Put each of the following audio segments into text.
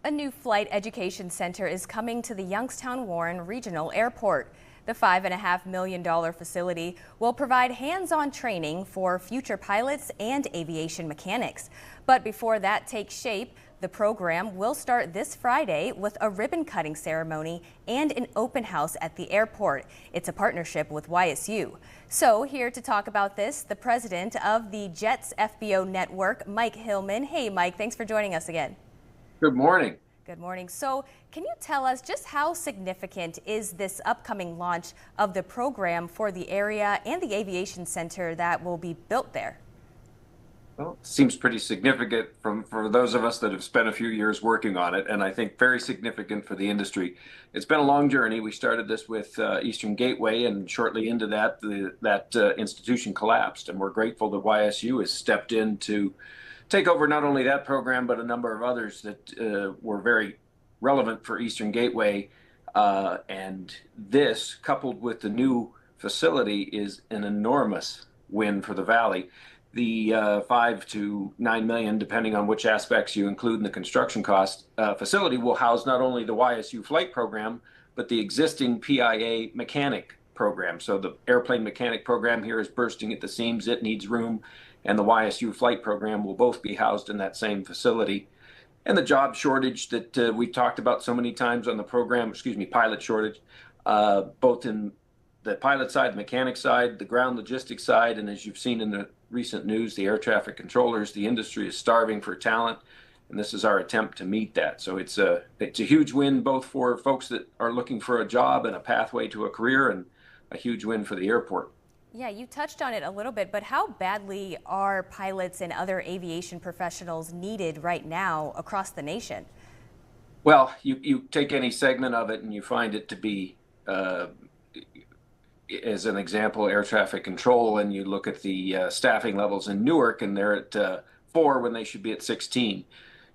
A new flight education center is coming to the Youngstown-Warren Regional Airport. The $5.5 million facility will provide hands-on training for future pilots and aviation mechanics. But before that takes shape, the program will start this Friday with a ribbon-cutting ceremony and an open house at the airport. It's a partnership with YSU. So here to talk about this, the president of the JETS FBO network, Mike Hillman. Hey, Mike, thanks for joining us again. Good morning. Good morning. So can you tell us just how significant is this upcoming launch of the program for the area and the aviation center that will be built there? Well, it seems pretty significant for those of us that have spent a few years working on it, and I think very significant for the industry. It's been a long journey. We started this with Eastern Gateway, and shortly into that, that institution collapsed, and we're grateful that YSU has stepped in to take over not only that program, but a number of others that were very relevant for Eastern Gateway. And this, coupled with the new facility, is an enormous win for the Valley. The $5 to $9 million, depending on which aspects you include in the construction cost, facility will house not only the YSU flight program, but the existing PIA mechanic program. So the airplane mechanic program here is bursting at the seams. It needs room. And the YSU flight program will both be housed in that same facility. And the job shortage that we've talked about so many times on the program, pilot shortage, both in the pilot side, the mechanic side, the ground logistics side, and as you've seen in the recent news, the air traffic controllers, the industry is starving for talent, and this is our attempt to meet that. So it's a huge win both for folks that are looking for a job and a pathway to a career, and a huge win for the airport. Yeah, you touched on it a little bit, but how badly are pilots and other aviation professionals needed right now across the nation? Well, you take any segment of it and you find it to be, as an example, air traffic control, and you look at the staffing levels in Newark and they're at 4 when they should be at 16.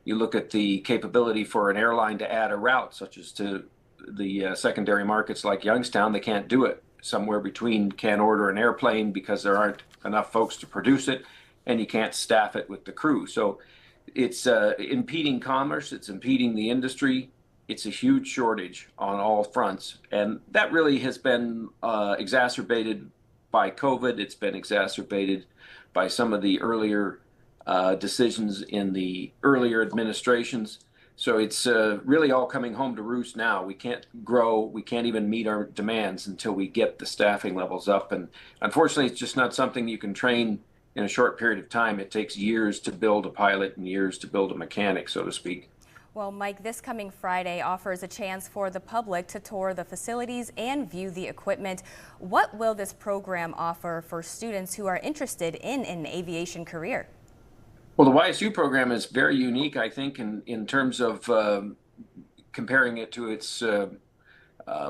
You look at the capability for an airline to add a route, such as to the secondary markets like Youngstown, they can't do it. Somewhere between can't order an airplane because there aren't enough folks to produce it, and you can't staff it with the crew. So it's impeding commerce, it's impeding the industry. It's a huge shortage on all fronts, and that really has been exacerbated by COVID. It's been exacerbated by some of the earlier decisions in the earlier administrations. So it's really all coming home to roost now. We can't grow, we can't even meet our demands until we get the staffing levels up. And unfortunately, it's just not something you can train in a short period of time. It takes years to build a pilot and years to build a mechanic, so to speak. Well, Mike, this coming Friday offers a chance for the public to tour the facilities and view the equipment. What will this program offer for students who are interested in an aviation career? Well, the YSU program is very unique, I think, in terms of comparing it to its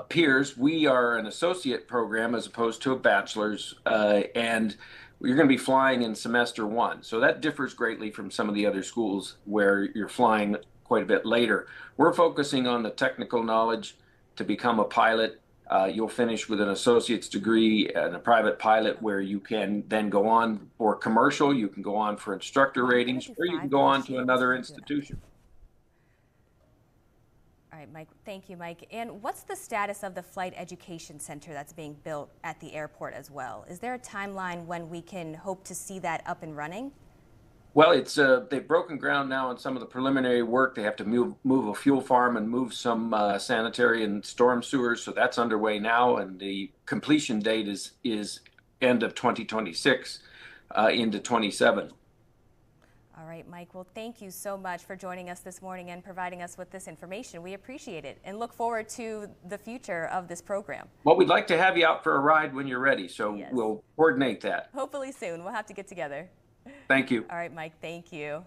peers. We are an associate program as opposed to a bachelor's, and you're going to be flying in semester 1. So that differs greatly from some of the other schools where you're flying quite a bit later. We're focusing on the technical knowledge to become a pilot. You'll finish with an associate's degree and a private pilot where you can then go on for commercial, you can go on for instructor ratings, or you can go on to another institution. All right, Mike, thank you, Mike. And what's the status of the flight education center that's being built at the airport as well? Is there a timeline when we can hope to see that up and running? Well, it's they've broken ground now on some of the preliminary work. They have to move a fuel farm and move some sanitary and storm sewers. So that's underway now, and the completion date is end of 2026 into 27. All right, Mike. Well, thank you so much for joining us this morning and providing us with this information. We appreciate it and look forward to the future of this program. Well, we'd like to have you out for a ride when you're ready, so yes, we'll coordinate that. Hopefully soon. We'll have to get together. Thank you. All right, Mike, thank you.